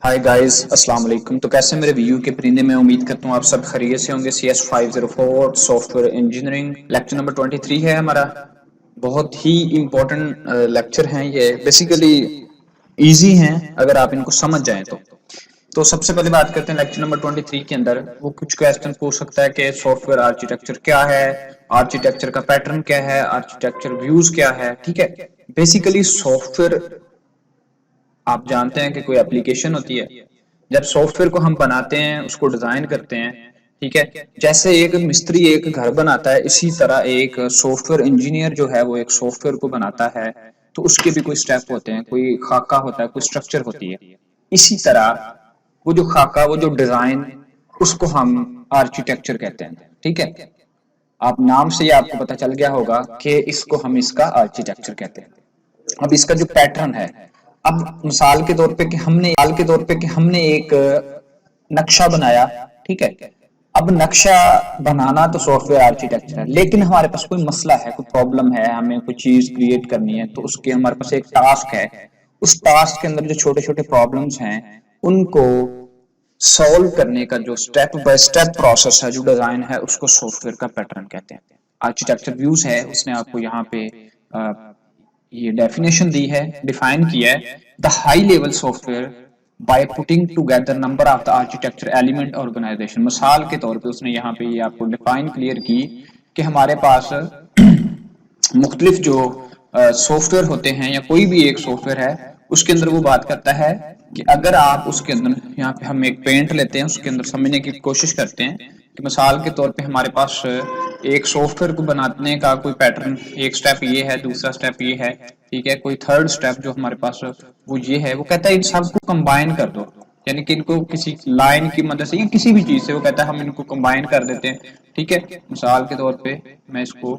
Hi guys, अस्सलाम वालेकुम। तो कैसे मेरे व्यू के परिंदे, मैं उम्मीद करता हूँ आप सब खैरियत से होंगे। CS 504 software engineering lecture number 23 है हमारा। बहुत ही इम्पोर्टेंट लेक्चर हैं ये। बेसिकली इजी हैं अगर आप इनको समझ जाएं तो सबसे पहले बात करते हैं लेक्चर नंबर 23 के अंदर। वो कुछ क्वेश्चन पूछ सकता है कि सॉफ्टवेयर आर्किटेक्चर क्या है, आर्किटेक्चर का पैटर्न क्या है, आर्किटेक्चर व्यूज क्या है। ठीक है, बेसिकली सॉफ्टवेयर आप जानते हैं कि कोई एप्लीकेशन होती है। जब सॉफ्टवेयर को हम बनाते हैं, उसको डिजाइन करते हैं, ठीक है, जैसे एक मिस्त्री एक घर बनाता है, इसी तरह एक सॉफ्टवेयर इंजीनियर जो है वो एक सॉफ्टवेयर को बनाता है। तो उसके भी कोई स्टेप होते हैं, कोई खाका होता है, कोई स्ट्रक्चर होती है। इसी तरह वो जो खाका, वो जो डिजाइन, उसको हम आर्किटेक्चर कहते हैं। ठीक है, आप नाम से ही आपको पता चल गया होगा कि इसको हम इसका आर्किटेक्चर कहते हैं। अब इसका जो पैटर्न है, अब मिसाल के तौर पे कि हमने एक नक्शा बनाया। ठीक है, अब नक्शा बनाना तो सॉफ्टवेयर आर्किटेक्चर है, लेकिन हमारे पास कोई मसला है, कोई प्रॉब्लम है, हमें कोई चीज क्रिएट करनी है, तो उसके हमारे पास एक टास्क है। उस टास्क के अंदर जो छोटे छोटे प्रॉब्लम्स हैं, उनको सॉल्व करने का जो स्टेप बाय स्टेप प्रोसेस है, जो डिजाइन है, उसको सॉफ्टवेयर का पैटर्न कहते हैं। आर्किटेक्चर व्यूज है, उसने आपको यहाँ पे ये डेफिनेशन दी है, डिफाइन किया है। The high level software by putting together number of the architecture element organization. मिसाल के तौर पे उसने यहाँ पे ये आपको डिफाइन क्लियर की कि हमारे पास मुख्तलिफ जो सॉफ्टवेयर होते हैं, या कोई भी एक सॉफ्टवेयर है, उसके अंदर वो बात करता है कि अगर आप उसके अंदर, यहाँ पे हम एक पेंट लेते हैं, उसके अंदर समझने की कोशिश करते हैं कि मिसाल के तौर पे हमारे पास एक सॉफ्टवेयर को बनाने का कोई पैटर्न, एक स्टेप ये है, दूसरा स्टेप ये है, ठीक है, कोई थर्ड स्टेप जो हमारे पास वो ये है। वो कहता है इन सबको कंबाइन कर दो, यानी कि इनको किसी लाइन की मदद से या किसी भी चीज से, वो कहता है हम इनको कंबाइन कर देते हैं। ठीक है, मिसाल के तौर पे मैं इसको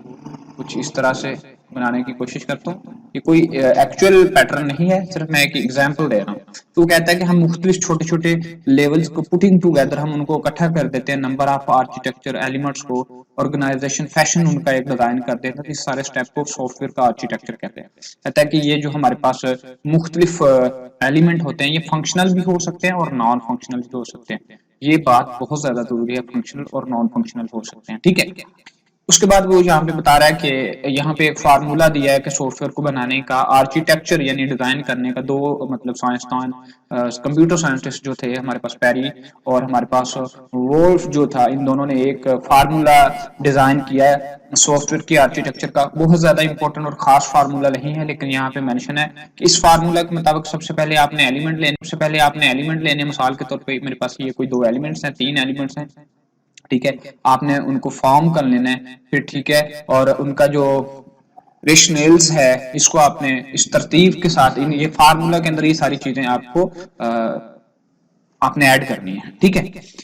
कुछ इस तरह से बनाने की कोशिश करता हूँ। ये कोई एक्चुअल पैटर्न नहीं है, सिर्फ मैं एक एग्जांपल दे रहा हूँ। तो वो कहता है कि हम मुख्तलिफ छोटे छोटे लेवल्स को पुटिंग टुगेदर, हम उनको इकट्ठा कर देते हैं, नंबर ऑफ आर्किटेक्चर एलिमेंट्स को, ऑर्गेनाइजेशन फैशन उनका एक डिजाइन कर देते हैं। इस सारे स्टेप को सॉफ्टवेयर का आर्किटेक्चर कहते हैं। कहता है कि ये जो हमारे पास मुख्तलिफ एलिमेंट होते हैं, ये फंक्शनल भी हो सकते हैं और नॉन फंक्शनल भी हो सकते हैं। ये बात बहुत ज्यादा जरूरी है, फंक्शनल और नॉन फंक्शनल हो सकते हैं। ठीक है, उसके बाद वो यहाँ पे बता रहा है कि यहाँ पे एक फार्मूला दिया है कि सॉफ्टवेयर को बनाने का, आर्किटेक्चर यानी डिजाइन करने का। दो मतलब साइंसदान, कंप्यूटर साइंटिस्ट जो थे हमारे पास, पेरी और हमारे पास वोल्फ जो था, इन दोनों ने एक फार्मूला डिजाइन किया है सॉफ्टवेयर की आर्किटेक्चर का। बहुत ज्यादा इंपॉर्टेंट और खास फार्मूला नहीं है, लेकिन यहाँ पे मेंशन है कि इस फार्मूला के मुताबिक सबसे पहले आपने एलिमेंट लेने। मिसाल के तौर पे मेरे पास ये कोई दो एलिमेंट्स हैं, तीन एलिमेंट्स हैं, ठीक है, आपने उनको फॉर्म कर लेना है फिर। ठीक है, और उनका जो रेशनल्स है, इसको आपने इस तरतीब के साथ, इन ये फार्मूला के अंदर ये सारी चीजें आपको आपने ऐड करनी है। ठीक है,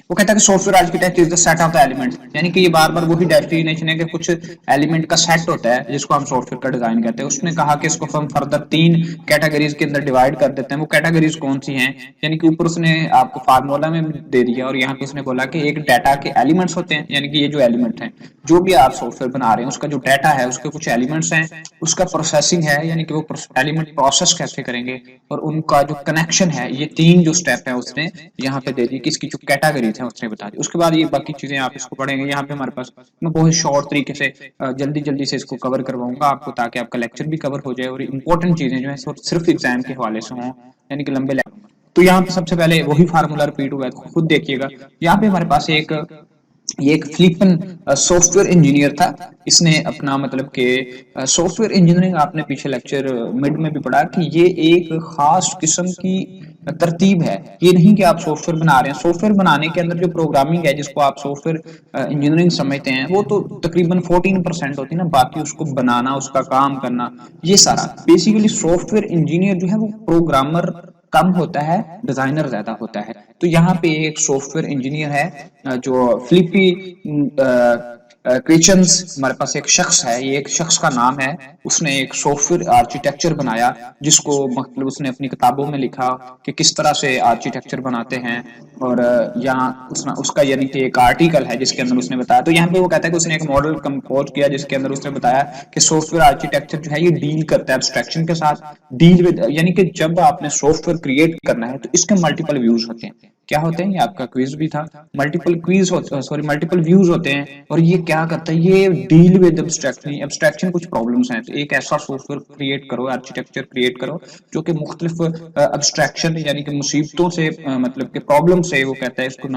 वो कहता है कि software architect is the set of the elements, यानी कि ये बार बार वही डेफिनेशन है कि कुछ एलिमेंट का सेट होता है जिसको हम सॉफ्टवेयर का डिजाइन कहते हैं। उसने कहा कि इसको हम फर्दर तीन कैटेगरीज के अंदर डिवाइड कर देते हैं। वो कैटेगरीज कौन सी हैं, यानी कि ऊपर उसने आपको फार्मूला में दे दिया, और यहाँ पे उसने बोला कि एक डाटा के एलिमेंट्स होते हैं, यानी कि ये जो एलिमेंट हैं, जो भी आप सॉफ्टवेयर बना रहे हैं, उसका जो डाटा है, उसके कुछ एलिमेंट्स हैं, उसका प्रोसेसिंग है, यानी कि वो एलिमेंट प्रोसेस कैसे करेंगे, और उनका जो कनेक्शन है, ये तीन जो स्टेप है उसने यहाँ पे दे दी कि इसकी जो कैटेगरीज है उसने बता दी। उसके बाद ये बाकी चीजें आप इसको पढ़ेंगे। यहाँ पे हमारे पास मैं बहुत शॉर्ट तरीके से जल्दी जल्दी से इसको कवर करवाऊंगा आपको, ताकि आपका लेक्चर भी कवर हो जाए और इंपॉर्टेंट चीजें जो है सिर्फ एग्जाम के हवाले से हों, यानी कि लंबे। तो यहाँ पे सबसे पहले वही फार्मूला रिपीट हुआ है, खुद देखिएगा। यहाँ पे हमारे पास ये एक फिलिपन सॉफ्टवेयर इंजीनियर था। इसने अपना मतलब कि सॉफ्टवेयर इंजीनियरिंग, आपने पीछे लेक्चर मिड में भी पढ़ा कि ये एक खास किस्म की तरतीब है। ये नहीं कि आप सॉफ्टवेयर बना रहे हैं, सॉफ्टवेयर बनाने के अंदर जो प्रोग्रामिंग है, जिसको आप सॉफ्टवेयर इंजीनियरिंग समझते हैं, वो तो तकरीबन 14% होती है ना, बाकी उसको बनाना, उसका काम करना, ये सारा। बेसिकली सॉफ्टवेयर इंजीनियर जो है वो प्रोग्रामर कम होता है, डिजाइनर ज्यादा होता है। तो यहाँ पे एक सॉफ्टवेयर इंजीनियर है जो फिलिपी क्रिश्चियंस हमारे पास एक शख्स है, ये एक शख्स का नाम है, उसने एक सॉफ्टवेयर आर्किटेक्चर बनाया जिसको मतलब उसने अपनी किताबों में लिखा कि किस तरह से आर्किटेक्चर बनाते हैं। और यहाँ उसका यानी कि एक आर्टिकल है जिसके अंदर उसने बताया, तो यहाँ पे वो कहता है कि उसने एक मॉडल कंपोज किया जिसके अंदर उसने बताया कि सॉफ्टवेयर आर्किटेक्चर जो है ये डील करता है एब्स्ट्रैक्शन के साथ, डील विद यानी कि जब आपने सॉफ्टवेयर क्रिएट करना है तो इसके मल्टीपल व्यूज होते हैं। क्या होते हैं, ये आपका क्विज भी था, मल्टीपल क्विज होते, सॉरी मल्टीपल व्यूज होते हैं। और ये क्या करता है, ये डील विद एब्स्ट्रैक्शन, एब्स्ट्रैक्शन कुछ प्रॉब्लम्स हैं, तो एक ऐसा सॉफ्टवेयर क्रिएट करो, आर्किटेक्चर क्रिएट करो जो कि मुख्तलिफ एब्स्ट्रैक्शन यानी कि मुसीबतों से मतलब के प्रॉब्लम से, वो कहता है इसको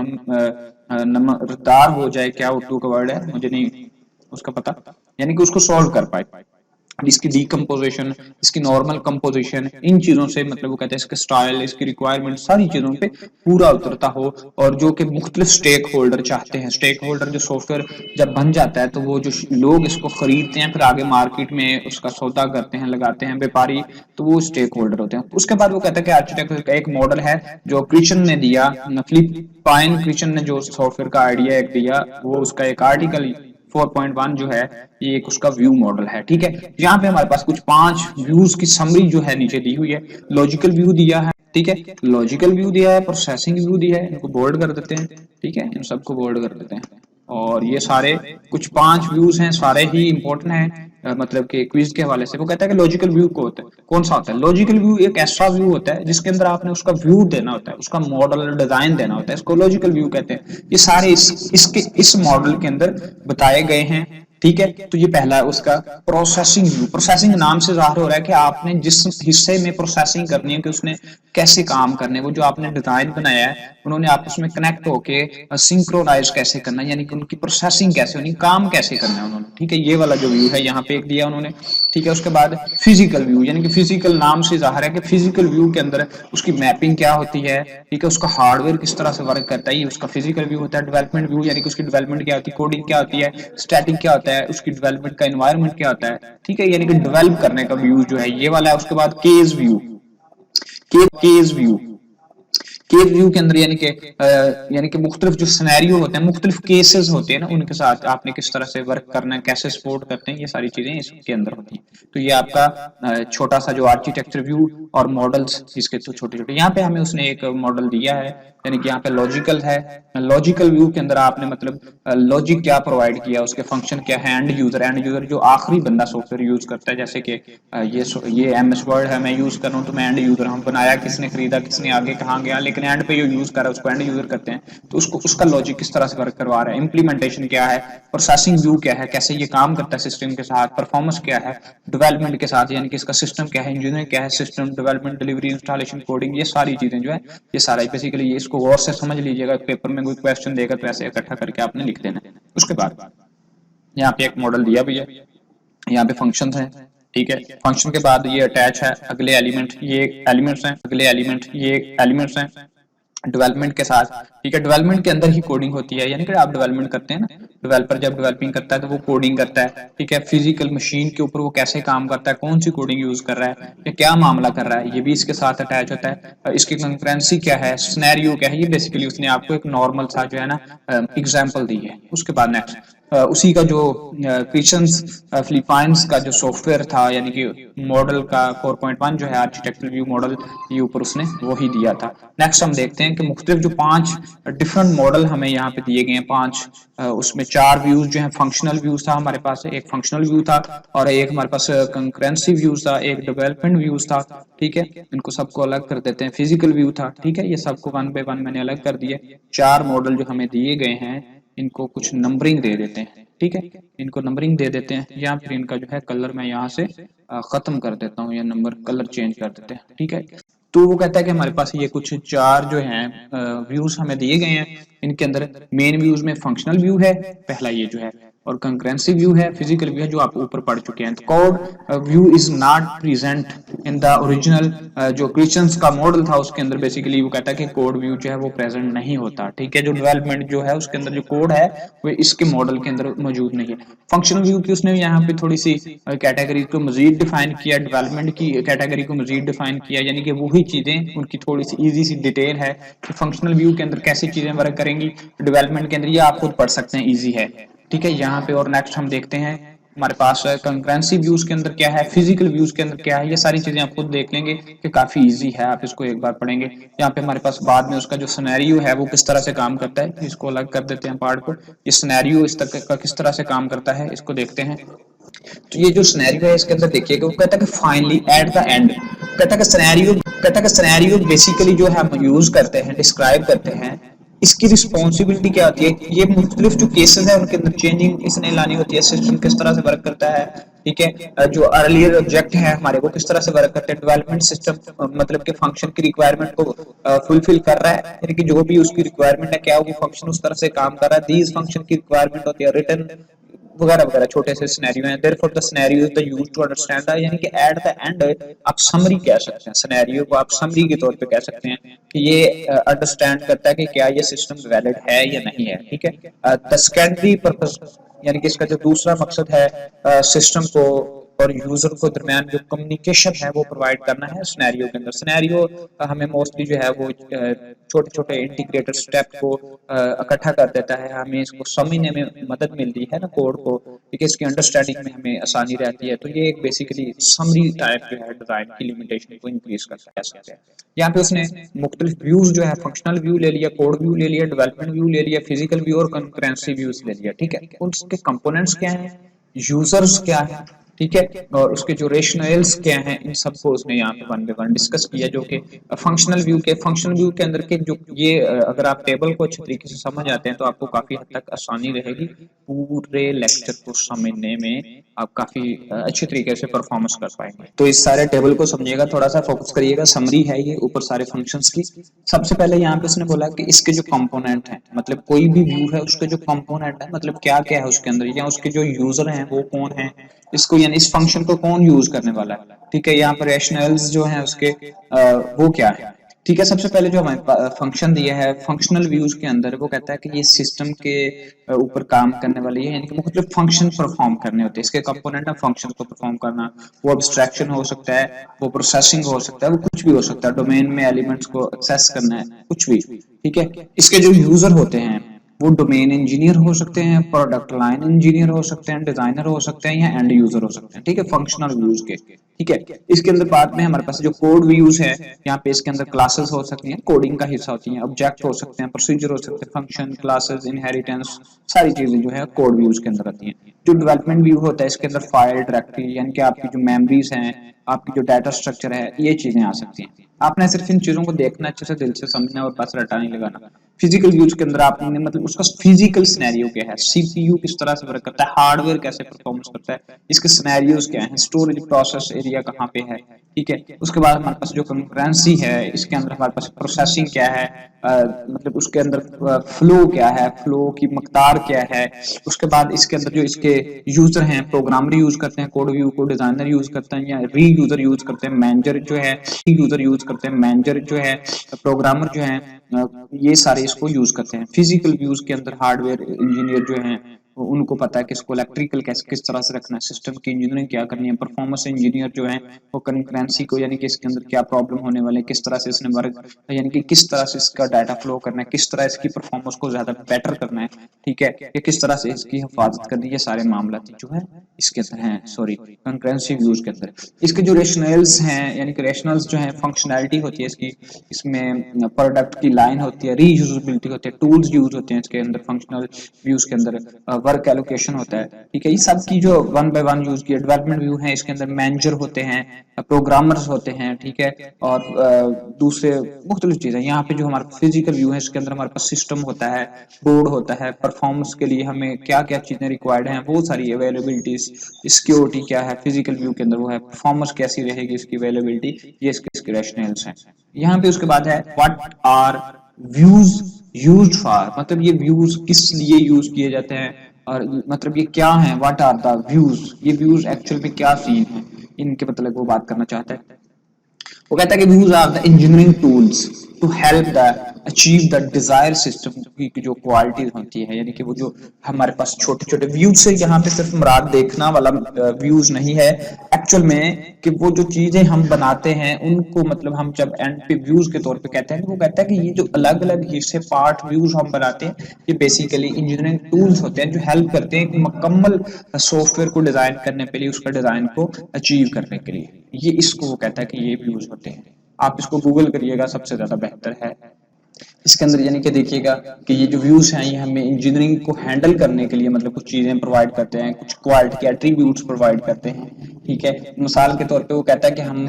नमदार हो जाए, क्या उर्दू का वर्ड है मुझे नहीं उसका पता, यानी कि उसको सॉल्व कर पाए, इसकी डीकम्पोजिशन, इसकी नॉर्मल कंपोजिशन, इन चीजों से मतलब वो कहते हैं इसका स्टाइल, इसकी रिक्वायरमेंट, सारी चीजों पे पूरा उतरता हो। और जो कि मुख्तलिफ स्टेक होल्डर चाहते हैं, स्टेक होल्डर जो सॉफ्टवेयर जब बन जाता है तो वो जो लोग इसको खरीदते हैं फिर आगे मार्केट में उसका सौदा करते हैं, लगाते हैं व्यापारी, तो वो स्टेक होल्डर होते हैं। उसके बाद वो कहता है कि आर्किटेक्चर का एक मॉडल है जो क्रिश्चियन ने दिया, फिलिपाइन क्रिश्चियन ने जो सॉफ्टवेयर का आइडिया एक दिया, वो उसका एक आर्टिकल 4.1 जो है ये एक उसका व्यू मॉडल है। ठीक है, यहाँ पे हमारे पास कुछ 5 व्यूज की समरी जो है नीचे दी हुई है। लॉजिकल व्यू दिया है, ठीक है, लॉजिकल व्यू दिया है, प्रोसेसिंग व्यू दिया है, इनको बोल्ड कर देते हैं, ठीक है, इन सबको बोल्ड कर देते हैं। और ये सारे कुछ 5 व्यूज हैं, सारे ही इंपॉर्टेंट हैं मतलब कि क्विज के हवाले से। वो कहता है कि लॉजिकल व्यू को होता है, कौन सा होता है लॉजिकल व्यू, एक ऐसा व्यू होता है जिसके अंदर आपने उसका व्यू देना होता है, उसका मॉडल डिजाइन देना होता है, इसको लॉजिकल व्यू कहते हैं। ये सारे इस मॉडल के अंदर बताए गए हैं। ठीक है, तो ये पहला है उसका प्रोसेसिंग व्यू। प्रोसेसिंग नाम से जाहिर हो रहा है कि आपने जिस हिस्से में प्रोसेसिंग करनी है कि उसने कैसे काम करने, वो जो आपने डिजाइन बनाया है उन्होंने आपस में कनेक्ट होके सिंक्रोनाइज कैसे करना है, यानी कि उनकी प्रोसेसिंग कैसे होनी, काम कैसे करना है उन्होंने। ठीक है, ये वाला जो व्यू है यहाँ पे एक दिया उन्होंने। ठीक है, उसके बाद फिजिकल व्यू, यानी कि फिजिकल नाम से जाहिर है कि फिजिकल व्यू के अंदर उसकी मैपिंग क्या होती है, ठीक है, उसका हार्डवेयर किस तरह से वर्क करता है, ये उसका फिजिकल व्यू होता है। डेवलपमेंट व्यू यानी कि उसकी डेवलपमेंट क्या होती है, कोडिंग क्या होती है, स्टैटिक क्या होता है, उसकी डेवलपमेंट का एनवायरनमेंट क्या होता है, ठीक है, यानी कि डेवलप करने का व्यू जो है ये वाला है। उसके बाद case view, case view, case view के अंदर यानी कि मुख्तलिफ जो सिनेरियो होते हैं, मुख्तलिफ केसेस होते हैं ना, उनके साथ आपने किस तरह से वर्क करना है, कैसे सपोर्ट करते हैं, ये सारी चीजें इसके अंदर होती हैं। तो ये आपका छोटा सा जो आर्किटेक्चर व्यू और मॉडल्स इसके तो छोटे छोटे, यहाँ पे हमें उसने एक मॉडल दिया है, यानी कि यहाँ पे लॉजिकल है। लॉजिकल व्यू के अंदर आपने मतलब लॉजिक क्या प्रोवाइड किया, उसके फंक्शन क्या है, एंड यूजर जो आखिरी बंदा सॉफ्टवेयर यूज करता है, जैसे कि ये MS वर्ड है, मैं यूज कर रहा हूँ तो मैं एंड यूजर हूँ, बनाया किसने, खरीदा किसने, आगे कहाँ गया, लेकिन एंड पे जो यूज कर रहा है उसको एंड यूजर करते हैं। तो उसको उसका लॉजिक किस तरह से वर्क करवा रहा है, इंप्लीमेंटेशन क्या है, प्रोसेसिंग व्यू क्या है, कैसे ये काम करता है सिस्टम के साथ, परफॉर्मेंस क्या है डेवलपमेंट के साथ, यानी कि इसका सिस्टम क्या है, इंजीनियरिंग क्या है, system development, delivery, installation, coding, ये सारी चीजें जो है ये सारा बेसिकली ये इसको गौर से समझ लीजिएगा, पेपर में कोई क्वेश्चन देगा तो ऐसे इकट्ठा करके आपने लिख देना। उसके बाद यहाँ पे एक मॉडल दिया भी है, यहाँ पे फंक्शंस हैं, ठीक है, फंक्शन के बाद ये अटैच है, अगले एलिमेंट ये एलिमेंट्स हैं, अगले एलिमेंट ये एलिमेंट्स हैं डेवलपमेंट के साथ। ठीक है, डेवलपमेंट के अंदर ही कोडिंग होती है, यानी कि आप डेवलपमेंट करते हैं ना, डेवलपर जब डेवलपिंग करता है तो वो कोडिंग करता है। ठीक है, फिजिकल मशीन के ऊपर वो कैसे काम करता है, कौन सी कोडिंग यूज कर रहा है या क्या मामला कर रहा है, ये भी इसके साथ अटैच होता है। इसकी कंकरेंसी क्या है, सिनेरियो क्या है, ये बेसिकली उसने आपको एक नॉर्मल सा जो है ना एग्जाम्पल दी है। उसके बाद नेक्स्ट उसी का जो क्रिश्चियंस फिलिपाइंस का जो सॉफ्टवेयर था, यानी कि मॉडल का 4.1 जो है आर्किटेक्चरल व्यू मॉडल, ये ऊपर उसने वो ही दिया था। नेक्स्ट हम देखते हैं कि मुख्तलिफ जो 5 डिफरेंट मॉडल हमें यहाँ पे दिए गए हैं, 5 उसमें 4 व्यूज जो है फंक्शनल व्यूज था हमारे पास, एक फंक्शनल व्यू था और एक हमारे पास कंकरेंसी व्यूज था, एक डेवलपमेंट व्यूज था। ठीक है, इनको सबको अलग कर देते हैं, फिजिकल व्यू था। ठीक है, ये सबको 1 बाय 1 मैंने अलग कर दिए। 4 मॉडल जो हमें दिए गए हैं इनको कुछ नंबरिंग दे देते हैं। ठीक है, इनको नंबरिंग दे देते हैं, या फिर इनका जो है कलर मैं यहाँ से खत्म कर देता हूँ, या नंबर कलर चेंज कर देते हैं। ठीक है, तो वो कहता है कि हमारे पास ये कुछ 4 जो हैं व्यूज हमें दिए गए हैं, इनके अंदर मेन व्यूज में फंक्शनल व्यू है पहला ये जो है, और कंकरेंसी व्यू है, फिजिकल व्यू है जो आप ऊपर पढ़ चुके हैं। Code view is not present in the original, जो क्रिश्चियंस का मॉडल था उसके अंदर बेसिकली वो कहता है कि कोड व्यू जो है वो प्रेजेंट नहीं होता। ठीक है, जो डेवलपमेंट जो है उसके अंदर जो कोड है वो इसके मॉडल के अंदर मौजूद नहीं है। फंक्शनल व्यू की उसने यहाँ पे थोड़ी सी कैटेगरी को मजीद डिफाइन किया, डेवलपमेंट की कैटेगरी को मजीद डिफाइन किया, यानी कि वही चीजें उनकी थोड़ी सी इजी सी डिटेल है कि फंक्शनल व्यू के अंदर कैसी चीजें वर्क करेंगी, डेवलपमेंट के अंदर ये आप खुद पढ़ सकते हैं, इजी है। ठीक है। यहाँ पे और नेक्स्ट हम देखते हैं हमारे पास कंकरेंसी व्यूज के अंदर क्या है, फिजिकल व्यूज के अंदर क्या है, ये सारी चीजें आप खुद देख लेंगे कि काफी इजी है, आप इसको एक बार पढ़ेंगे। यहाँ पे हमारे पास बाद में उसका जो सिनेरियो है वो किस तरह से काम करता है, इसको अलग कर देते हैं पार्ट को। ये सिनेरियो इस तरह का किस तरह से काम करता है इसको देखते हैं। तो ये जो सिनेरियो है इसके अंदर देखिएगा, वो कहता है कि फाइनली एट द एंड, कहता है कि सिनेरियो बेसिकली जो है हम यूज करते हैं, डिस्क्राइब करते हैं, इसकी रिस्पॉन्सिबिलिटी क्या होती है, ये मुख्तलिफ जो केसेस है उनके अंदर चेंजिंग इसने लानी होती है, सिस्टम किस तरह से वर्क करता है, ठीक है। जो अर्लियर ऑब्जेक्ट है हमारे वो किस तरह से वर्क करते हैं, डेवलपमेंट सिस्टम मतलब के फंक्शन की रिक्वायरमेंट को फुलफिल कर रहा है, यानी कि जो भी उसकी रिक्वायरमेंट है क्या वो फंक्शन उस तरह से काम कर रहा है, दीज फंक्शन की रिक्वायरमेंट होती है रिटर्न वगैरह वगैरह, छोटे से सिनेरियो हैं। Therefore the scenario is the used to understand, यानी कि एट द एंड आप समरी कह सकते हैं, सिनेरियो को आप समरी के तौर पे कह सकते हैं कि ये अंडरस्टैंड करता है कि क्या ये सिस्टम वैलिड है या नहीं है, ठीक है। द सेकेंडरी पर्पस, यानी कि इसका जो दूसरा मकसद है सिस्टम को और यूजर को दरमियान जो कम्युनिकेशन है वो प्रोवाइड करना है सिनेरियो के अंदर। सिनेरियो हमें मोस्टली जो है वो छोटे छोटे इंटीग्रेटेड स्टेप को इकट्ठा कर देता है, हमें इसको समझने में मदद मिलती है ना कोड को, ठीक है, इसकी अंडरस्टैंडिंग में हमें आसानी रहती है। तो ये एक बेसिकली समरी टाइप जो है डिजाइन की लिमिटेशन को इंक्रीज कर सकते हैं। यहाँ पे उसने मुख्तलिफ व्यूज जो है, फंक्शनल व्यू ले लिया, कोड व्यू ले लिया, डेवलपमेंट व्यू ले लिया, फिजिकल व्यू और कंकरेंसी व्यूज ले लिया, ठीक है। उसके कंपोनेंट्स क्या है, यूजर्स क्या है, ठीक है, और उसके जो रेशनल्स क्या हैं, इन सबको उसने यहाँ पे वन बाय वन डिस्कस किया। जो कि फंक्शनल व्यू के अंदर के जो ये अगर आप टेबल को अच्छे तरीके से समझ आते हैं तो आपको काफी हद तक आसानी रहेगी, पूरे लेक्चर को समझने में आप काफी अच्छे तरीके से परफॉर्मेंस कर पाएंगे। तो इस सारे टेबल को समझिएगा, थोड़ा सा फोकस करिएगा, समरी है ये ऊपर सारे फंक्शंस की। सबसे पहले यहाँ पे उसने बोला कि इसके जो कंपोनेंट हैं, मतलब कोई भी व्यू है उसके जो कंपोनेंट है, मतलब क्या क्या है उसके अंदर, या उसके जो यूजर हैं वो कौन है, इसको यानी इस फंक्शन को कौन यूज करने वाला है, ठीक है। यहाँ पर रैशनल्स जो हैं उसके वो क्या है, ठीक है। सबसे पहले जो हमें फंक्शन दिया है फंक्शनल व्यूज के अंदर, वो कहता है कि ये सिस्टम के ऊपर काम करने वाली है, यानी कि मुख्तलिफ फंक्शन परफॉर्म करने होते हैं। इसके कंपोनेंट है फंक्शन को परफॉर्म करना, वो एब्स्ट्रैक्शन हो सकता है, वो प्रोसेसिंग हो सकता है, वो कुछ भी हो सकता है, डोमेन में एलिमेंट्स को एक्सेस करना है, कुछ भी, ठीक है। इसके जो यूजर होते हैं वो डोमेन इंजीनियर हो सकते हैं, प्रोडक्ट लाइन इंजीनियर हो सकते हैं, डिजाइनर हो सकते हैं, या एंड यूजर हो सकते हैं, ठीक है, फंक्शनल व्यूज के, ठीक है। इसके अंदर बाद में हमारे पास जो कोड व्यूज है, यहाँ पे इसके अंदर क्लासेस हो सकती हैं, कोडिंग का हिस्सा होती हैं, ऑब्जेक्ट हो सकते हैं, प्रोसीजर हो सकते हैं, फंक्शन, क्लासेस, इनहेरिटेंस, सारी चीजें जो है कोड व्यूज के अंदर आती हैं। जो डेवलपमेंट व्यू होता है इसके अंदर फाइल, डायरेक्टरी, यानी कि आपकी जो मेमोरीज हैं, आपकी जो डाटा स्ट्रक्चर है, ये चीजें आ सकती हैं। आपने सिर्फ इन चीजों को देखना, अच्छे से दिल से समझना और बस रटा नहीं लगाना। फिजिकल यूज के अंदर आपने मतलब उसका फिजिकल सिनेरियो क्या है, सीपीयू किस तरह से वर्क करता है, हार्डवेयर कैसे परफॉर्मेंस करता है, इसके सिनेरियोज क्या है, स्टोरेज प्रोसेस एरिया कहाँ पे है, ठीक है। उसके बाद हमारे पास जो कंकरेंसी है, इसके अंदर हमारे पास प्रोसेसिंग क्या है, मतलब उसके अंदर फ्लो क्या है, फ्लो की मकदार क्या है। उसके बाद इसके अंदर जो इसके यूजर हैं, प्रोग्रामर यूज करते हैं कोड व्यू को, डिजाइनर यूज करते हैं, या री यूजर यूज करते हैं, मैनेजर जो है यूजर यूज करते हैं, मैनेजर जो है, प्रोग्रामर जो है, ये सारे इसको यूज करते हैं। फिजिकल व्यूज के अंदर हार्डवेयर इंजीनियर जो हैं उनको पता है कि इसको इलेक्ट्रिकल कैसे किस तरह से रखना है, सिस्टम की इंजीनियरिंग क्या करनी है। परफॉर्मेंस इंजीनियर जो है वो कंकरेंसी को, यानी कि इसके अंदर क्या प्रॉब्लम होने वाले, किस तरह से इसने वर्क, यानी कि किस तरह से इसका डाटा फ्लो करना है, किस तरह इसकी परफॉर्मेंस को ज्यादा बेटर करना है, ठीक है, या किस तरह से इसकी हिफाजत करनी है, ये सारे मामला जो है इसके अंदर हैं, सॉरी कंकरेंसी व्यूज के अंदर। इसके जो रेशनल्स हैं, यानी कि रेशनल्स जो है फंक्शनैलिटी होती है इसकी, इसमें प्रोडक्ट की लाइन होती है, रीयूजेबिलिटी होती है, टूल्स यूज होते हैं इसके अंदर, फंक्शनल व्यूज के अंदर वर्क एलोकेशन होता है, ठीक है। ये सब की जो वन बाय वन यूज किया। डेवलपमेंट व्यू है, इसके अंदर मैनेजर होते हैं, प्रोग्रामर्स होते हैं, ठीक है, और दूसरे मुख्तलिफ चीजें। यहाँ पे जो हमारा फिजिकल व्यू है, इसके अंदर हमारे पास सिस्टम होता है, बोर्ड होता है, परफॉर्मेंस के लिए हमें क्या क्या चीजें रिक्वायर्ड हैं वो सारी, अवेलेबिलिटीज, सिक्योरिटी क्या है फिजिकल व्यू के अंदर वो है, परफॉर्मेंस कैसी रहेगी इसकी, अवेलेबिलिटी, ये इसके रैशनल्स हैं। यहाँ पे उसके बाद है what are views used for, मतलब ये व्यूज किस लिए यूज किए जाते हैं, और मतलब ये क्या है, व्हाट आर द व्यूज, ये व्यूज एक्चुअल में क्या सीन है, इनके मतलब वो बात करना चाहता है। वो कहता है कि views are the engineering tools, to help the achieve the desire system की जो क्वालिटीज होती है, यानी कि वो जो हमारे पास छोटे छोटे व्यूज से यहाँ पे सिर्फ मुराद देखना वाला व्यूज नहीं है एक्चुअल में, कि वो जो चीजें हम बनाते हैं उनको मतलब हम जब एंड पे व्यूज के तौर पे कहते हैं, वो कहता है कि ये जो अलग अलग हिस्से पार्ट व्यूज हम बनाते हैं ये बेसिकली इंजीनियरिंग टूल्स होते हैं जो हेल्प करते हैं एक मुकम्मल सॉफ्टवेयर को डिजाइन करने के लिए, उसका डिजाइन को अचीव करने के लिए। ये इसको वो कहता है कि ये व्यूज होते हैं। आप इसको गूगल करिएगा, सबसे ज्यादा बेहतर है। इसके अंदर यानी कि देखिएगा कि ये जो व्यूज हैं ये हमें इंजीनियरिंग को हैंडल करने के लिए मतलब कुछ चीजें प्रोवाइड करते हैं, कुछ क्वालिटी के एट्रीब्यूट्स प्रोवाइड करते हैं, ठीक है। मिसाल के तौर पे वो कहता है कि हम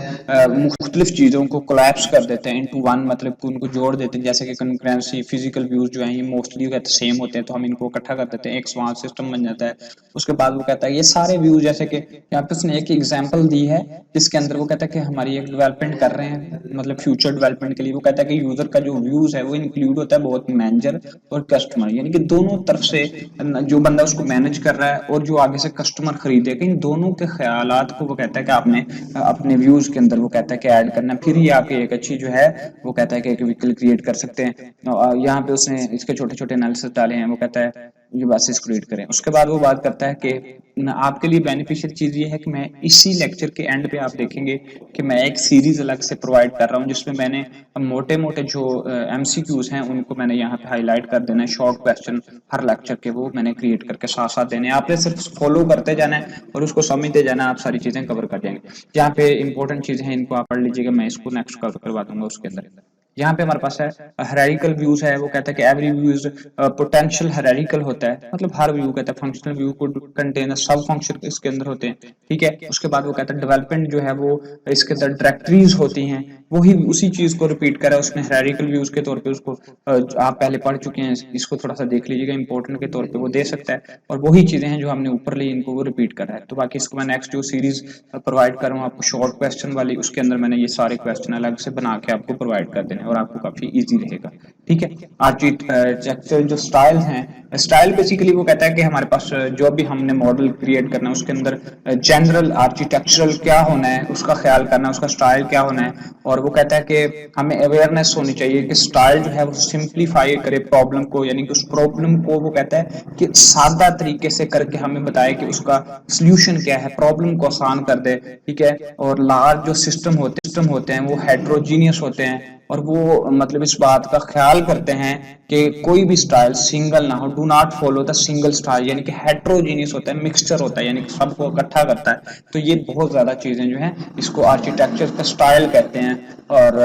मुख्तलिफ चीजों को कोलैप्स कर देते हैं इनटू वन, मतलब कि उनको जोड़ देते हैं, जैसे कि कंकरेंसी फिजिकल व्यूज जो है ये मोस्टली कहते सेम होते हैं, तो हम इनको इकट्ठा कर देते हैं, एक स्मार्ट सिस्टम बन जाता है। उसके बाद वो कहता है ये सारे व्यूज, जैसे कि यहाँ पे उसने एक एग्जाम्पल दी है जिसके अंदर वो कहता है कि हमारी एक डेवलपमेंट कर रहे हैं मतलब फ्यूचर डेवलपमेंट के लिए, वो कहता है कि यूजर का जो व्यूज है वो इंक्लूड होता है बहुत मैनेजर और कस्टमर, यानी कि दोनों तरफ से जो बंदा उसको मैनेज कर रहा है और जो आगे से कस्टमर खरीदेगा, इन दोनों के ख्यालात को वो कहता है कि आपने अपने व्यूज के अंदर वो कहता है कि ऐड करना, फिर ही आप एक अच्छी जो है वो कहता है कि एक व्हीकल क्रिएट कर सकते हैं। यहाँ पे उसने इसके छोटे छोटे एनालिसिस डाले हैं, वो कहता है ये बातें क्रिएट करें। उसके बाद वो बात करता है कि आपके लिए बेनिफिशियल चीज ये है कि मैं इसी लेक्चर के एंड पे आप देखेंगे कि मैं एक सीरीज अलग से प्रोवाइड कर रहा हूँ जिसमें मैंने मोटे मोटे जो एमसीक्यूज हैं उनको मैंने यहाँ पे हाईलाइट कर देना है, शॉर्ट क्वेश्चन हर लेक्चर के वो मैंने क्रिएट करके साथ साथ देने हैं, आपने सिर्फ फॉलो करते जाना है और उसको समझते जाना है, आप सारी चीजें कवर कर जाएंगे। यहाँ पे इंपॉर्टेंट चीजें हैं इनको आप पढ़ लीजिएगा, मैं इसको नेक्स्ट कवर करवा दूंगा उसके अंदर। यहाँ पे हमारे पास है हायरार्किकल व्यूज है, वो कहता है कि every view is potential hierarchical होता है, मतलब हर व्यू कहता है फंक्शनल व्यू को कंटेन सब फंक्शन इसके अंदर होते हैं, ठीक है। उसके बाद वो कहता है डेवलपमेंट जो है वो इसके अंदर डायरेक्टरीज होती हैं, वही उसी चीज को रिपीट करा उसने हायरार्किकल व्यूज के तौर पे, उसको आप पहले पढ़ चुके हैं, इसको थोड़ा सा देख लीजिएगा, इंपॉर्टेंट के तौर पे वो दे सकता है, और वही चीजें हैं जो हमने ऊपर ली इनको वो रिपीट कर रहा है। तो बाकी इसको मैं नेक्स्ट जो सीरीज प्रोवाइड कर रहा हूँ आपको शॉर्ट क्वेश्चन वाली, उसके अंदर मैंने ये सारे क्वेश्चन अलग से बना के आपको प्रोवाइड कर देने और आपको काफी इजी रहेगा, ठीक है। आर्किटेक्चर जो स्टाइल हैं, स्टाइल बेसिकली वो कहता है कि हमारे पास जो भी हमने मॉडल क्रिएट करना है उसके अंदर जनरल आर्किटेक्चरल क्या होना है उसका ख्याल करना है, उसका स्टाइल क्या होना है, और वो कहता है कि हमें अवेयरनेस होनी चाहिए कि स्टाइल जो है वो सिंप्लीफाई करे प्रॉब्लम को, यानी कि उस प्रॉब्लम को वो कहता है कि सादा तरीके से करके हमें बताए कि उसका सोल्यूशन क्या है, प्रॉब्लम को आसान कर दे, ठीक है। और लार्ज जो सिस्टम होते हैं वो हेट्रोजीनियस होते हैं और वो मतलब इस बात का ख्याल करते हैं कि कोई भी स्टाइल सिंगल ना हो, do not follow the single style, यानी कि हेट्रोजीनियस होता है, मिक्सचर होता है, यानी कि सबको इकट्ठा करता है। तो ये बहुत ज्यादा चीजें जो हैं इसको आर्किटेक्चर का स्टाइल कहते हैं। और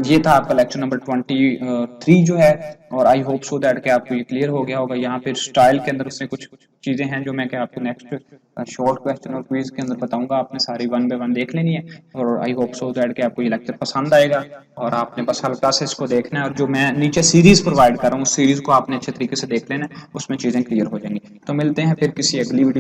ये था आपका लेक्चर नंबर 23 जो है, और आई होप सो दैट कि आपको ये क्लियर हो गया होगा। यहाँ पे स्टाइल के अंदर उससे कुछ चीजें हैं जो मैं आपको नेक्स्ट शॉर्ट क्वेश्चन और क्विज के अंदर बताऊंगा, आपने सारी वन बाय वन देख लेनी है, और आई होप सो दैट कि आपको ये लेक्चर पसंद आएगा, और आपने बस हल्का से इसको देखना है, और जो मैं नीचे सीरीज प्रोवाइड कर रहा हूँ उस सीरीज को आपने अच्छे तरीके से देख लेना है, उसमें चीजें क्लियर हो जाएंगी। तो मिलते हैं फिर किसी अगली वीडियो